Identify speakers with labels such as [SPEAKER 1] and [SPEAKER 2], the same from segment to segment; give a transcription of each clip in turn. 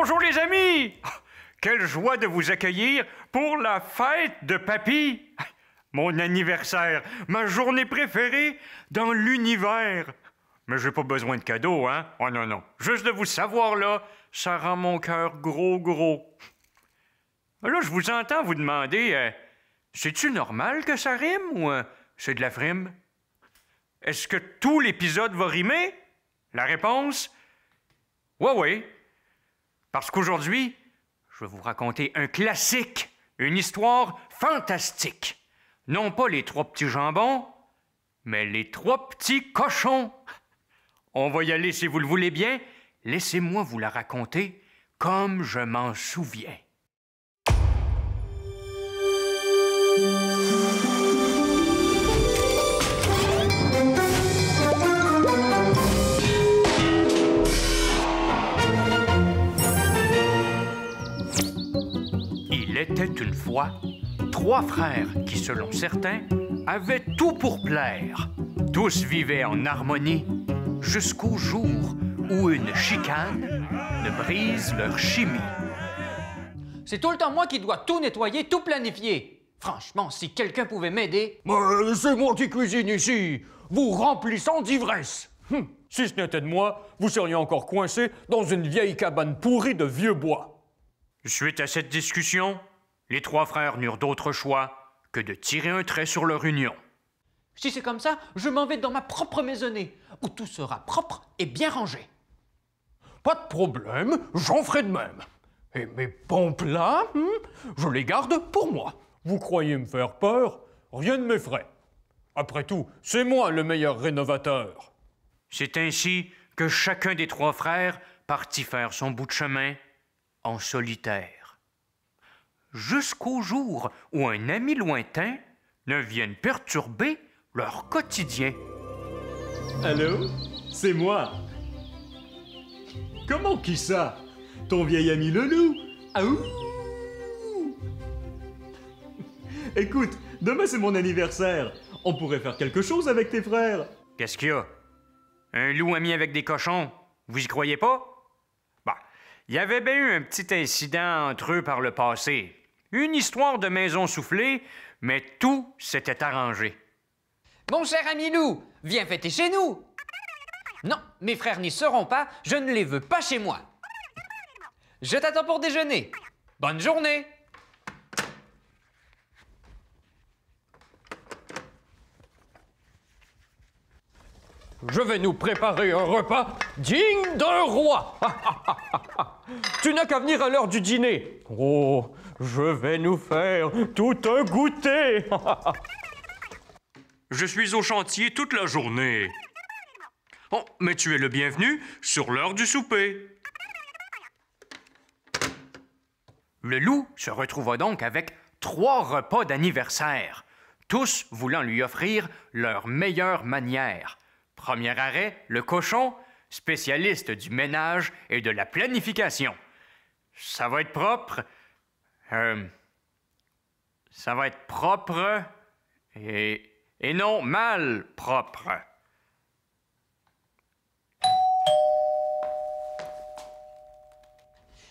[SPEAKER 1] Bonjour les amis! Quelle joie de vous accueillir pour la fête de Papy! Mon anniversaire, ma journée préférée dans l'univers. Mais j'ai pas besoin de cadeaux, hein? Oh non, non. Juste de vous savoir là, ça rend mon cœur gros. Là, je vous entends vous demander, c'est-tu normal que ça rime ou c'est de la frime? Est-ce que tout l'épisode va rimer? La réponse? Oui. Parce qu'aujourd'hui, je vais vous raconter un classique, une histoire fantastique. Non pas les 3 petits jambons, mais les 3 petits cochons. On va y aller si vous le voulez bien. Laissez-moi vous la raconter comme je m'en souviens. Il était une fois 3 frères qui, selon certains, avaient tout pour plaire. Tous vivaient en harmonie jusqu'au jour où une chicane ne brise leur chimie.
[SPEAKER 2] C'est tout le temps moi qui dois tout nettoyer, tout planifier. Franchement, si quelqu'un pouvait m'aider...
[SPEAKER 3] C'est moi qui cuisine ici, vous remplissant d'ivresse. Si ce n'était de moi, vous seriez encore coincé dans une vieille cabane pourrie de vieux bois.
[SPEAKER 1] Suite à cette discussion, les 3 frères n'eurent d'autre choix que de tirer un trait sur leur union.
[SPEAKER 2] Si c'est comme ça, je m'en vais dans ma propre maisonnée, où tout sera propre et bien rangé.
[SPEAKER 3] Pas de problème, j'en ferai de même. Et mes bons plats, je les garde pour moi. Vous croyez me faire peur? Rien ne m'effraie. Après tout, c'est moi le meilleur rénovateur.
[SPEAKER 1] C'est ainsi que chacun des 3 frères partit faire son bout de chemin en solitaire. Jusqu'au jour où un ami lointain ne vienne perturber leur quotidien.
[SPEAKER 4] Allô? C'est moi. Comment qui ça? Ton vieil ami le loup? Aouh! Écoute, demain c'est mon anniversaire. On pourrait faire quelque chose avec tes frères.
[SPEAKER 1] Qu'est-ce qu'il y a? Un loup ami avec des cochons? Vous y croyez pas? Bah, il y avait bien eu un petit incident entre eux par le passé. Une histoire de maison soufflée, mais tout s'était arrangé.
[SPEAKER 2] Mon cher ami loup, viens fêter chez nous. Non, mes frères n'y seront pas, je ne les veux pas chez moi. Je t'attends pour déjeuner. Bonne journée.
[SPEAKER 3] Je vais nous préparer un repas digne d'un roi. Tu n'as qu'à venir à l'heure du dîner. Oh, je vais nous faire tout un goûter.
[SPEAKER 1] Je suis au chantier toute la journée. Oh, mais tu es le bienvenu sur l'heure du souper. Le loup se retrouva donc avec 3 repas d'anniversaire, tous voulant lui offrir leur meilleure manière. Premier arrêt, le cochon, spécialiste du ménage et de la planification. Ça va être propre. Ça va être propre et non mal propre.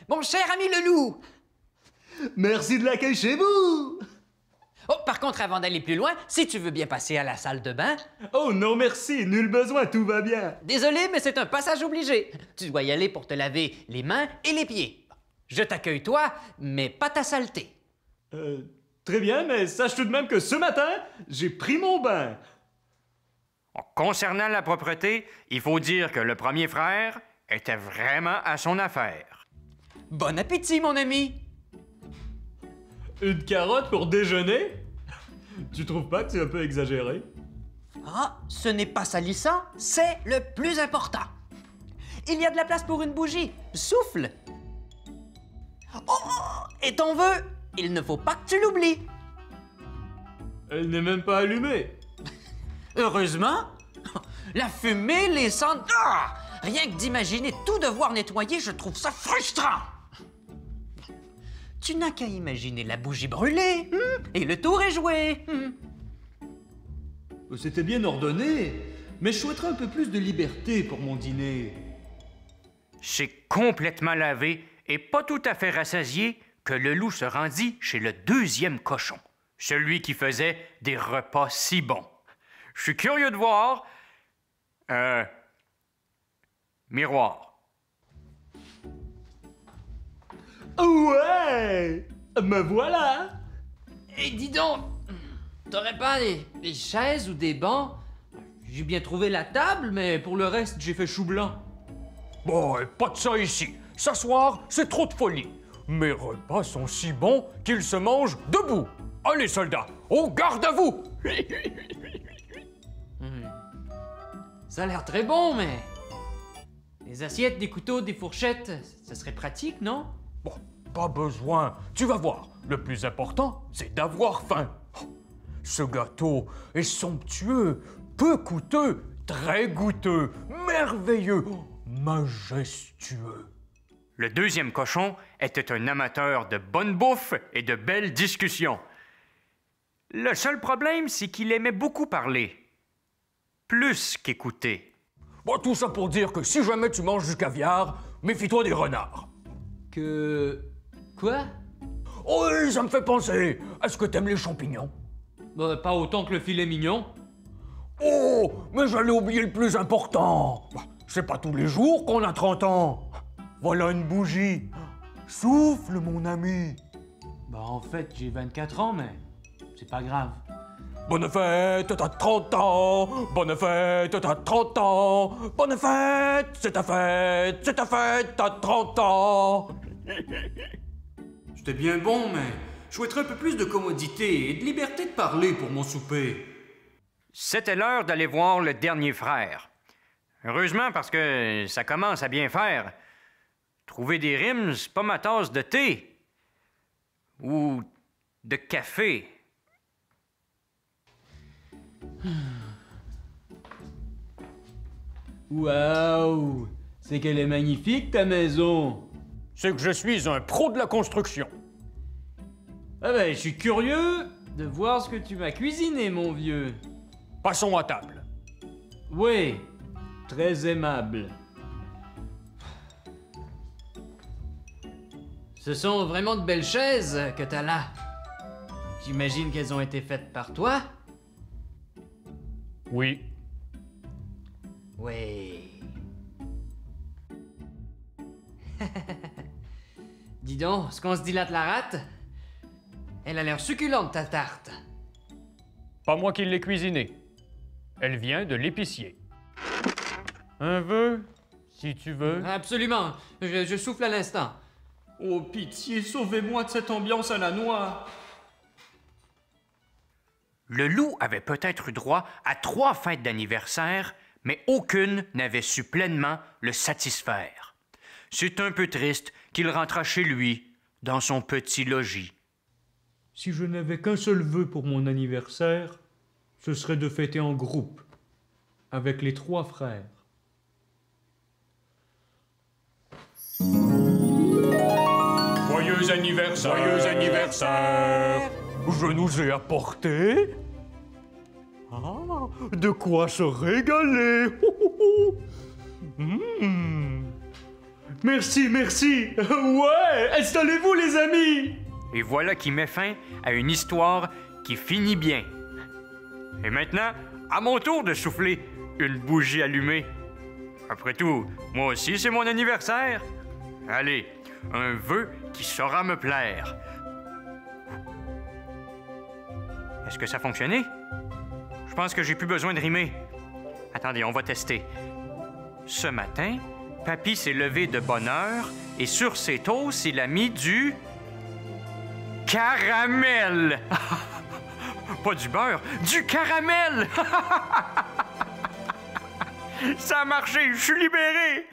[SPEAKER 2] Mon cher ami le loup.
[SPEAKER 4] Merci de l'accueil chez vous.
[SPEAKER 2] Oh, par contre, avant d'aller plus loin, si tu veux bien passer à la salle de bain...
[SPEAKER 4] Oh non merci, nul besoin, tout va bien.
[SPEAKER 2] Désolé, mais c'est un passage obligé. Tu dois y aller pour te laver les mains et les pieds. Je t'accueille toi, mais pas ta saleté.
[SPEAKER 4] Très bien, mais sache tout de même que ce matin, j'ai pris mon bain.
[SPEAKER 1] Concernant la propreté, il faut dire que le premier frère était vraiment à son affaire.
[SPEAKER 2] Bon appétit, mon ami.
[SPEAKER 4] Une carotte pour déjeuner? Tu trouves pas que c'est un peu exagéré?
[SPEAKER 2] Ah, ce n'est pas salissant, c'est le plus important. Il y a de la place pour une bougie. Souffle. Oh, et ton vœu, il ne faut pas que tu l'oublies.
[SPEAKER 4] Elle n'est même pas allumée.
[SPEAKER 2] Heureusement, la fumée, les cendres... Ah! Rien que d'imaginer tout devoir nettoyer, je trouve ça frustrant. Tu n'as qu'à imaginer la bougie brûlée, et le tour est joué.
[SPEAKER 4] C'était bien ordonné, mais je souhaiterais un peu plus de liberté pour mon dîner.
[SPEAKER 1] C'est complètement lavé et pas tout à fait rassasié que le loup se rendit chez le deuxième cochon, celui qui faisait des repas si bons. Je suis curieux de voir... miroir.
[SPEAKER 4] Ouais! Me voilà!
[SPEAKER 2] Et dis donc, t'aurais pas des chaises ou des bancs? J'ai bien trouvé la table, mais pour le reste, j'ai fait chou blanc.
[SPEAKER 3] Bon, pas de ça ici. S'asseoir, c'est trop de folie. Mes repas sont si bons qu'ils se mangent debout. Allez, soldats, au garde à vous!
[SPEAKER 2] Ça a l'air très bon, mais... Les assiettes, des couteaux, des fourchettes, ça serait pratique, non?
[SPEAKER 3] Bon, pas besoin. Tu vas voir. Le plus important, c'est d'avoir faim. Ce gâteau est somptueux, peu coûteux, très goûteux, merveilleux, majestueux.
[SPEAKER 1] Le deuxième cochon était un amateur de bonne bouffe et de belles discussions. Le seul problème, c'est qu'il aimait beaucoup parler. Plus qu'écouter.
[SPEAKER 3] Bon, tout ça pour dire que si jamais tu manges du caviar, méfie-toi des renards.
[SPEAKER 2] Quoi?
[SPEAKER 3] Oh oui, ça me fait penser. Est-ce que t'aimes les champignons?
[SPEAKER 2] Bah, pas autant que le filet mignon.
[SPEAKER 3] Oh, mais j'allais oublier le plus important. C'est pas tous les jours qu'on a 30 ans. Voilà une bougie. Souffle, mon ami.
[SPEAKER 2] Bah, en fait, j'ai 24 ans, mais c'est pas grave.
[SPEAKER 3] Bonne fête, t'as 30 ans. Bonne fête, t'as 30 ans. Bonne fête, c'est ta fête, t'as 30 ans.
[SPEAKER 5] C'était bien bon, mais je souhaiterais un peu plus de commodité et de liberté de parler pour mon souper.
[SPEAKER 1] C'était l'heure d'aller voir le dernier frère. Heureusement, parce que ça commence à bien faire. Trouver des rimes, c'est pas ma tasse de thé. Ou de café.
[SPEAKER 4] Waouh! C'est qu'elle est magnifique, ta maison!
[SPEAKER 3] C'est que je suis un pro de la construction.
[SPEAKER 4] Ah ben, je suis curieux de voir ce que tu m'as cuisiné, mon vieux.
[SPEAKER 3] Passons à table.
[SPEAKER 4] Oui, très aimable.
[SPEAKER 2] Ce sont vraiment de belles chaises que t'as là. J'imagine qu'elles ont été faites par toi?
[SPEAKER 3] Oui.
[SPEAKER 2] Oui. Dis donc, ce qu'on se dilate la rate? Elle a l'air succulente, ta tarte.
[SPEAKER 3] Pas moi qui l'ai cuisinée. Elle vient de l'épicier. Un vœu, si tu veux.
[SPEAKER 2] Absolument. Je souffle à l'instant.
[SPEAKER 5] Oh, pitié, sauvez-moi de cette ambiance à la noix.
[SPEAKER 1] Le loup avait peut-être eu droit à 3 fêtes d'anniversaire, mais aucune n'avait su pleinement le satisfaire. C'est un peu triste qu'il rentra chez lui, dans son petit logis.
[SPEAKER 4] Si je n'avais qu'un seul vœu pour mon anniversaire, ce serait de fêter en groupe, avec les 3 frères.
[SPEAKER 3] Joyeux anniversaire! Joyeux anniversaire! Je nous ai apporté... Ah, de quoi se régaler!
[SPEAKER 4] Merci, merci! Ouais! Installez-vous, les amis!
[SPEAKER 1] Et voilà qui met fin à une histoire qui finit bien. Et maintenant, à mon tour de souffler une bougie allumée. Après tout, moi aussi c'est mon anniversaire. Allez, un vœu qui saura me plaire. Est-ce que ça a fonctionné? Je pense que j'ai plus besoin de rimer. Attendez, on va tester. Ce matin, Papy s'est levé de bonne heure et sur ses toasts, il a mis du... caramel! Pas du beurre, du caramel! Ça a marché, je suis libéré!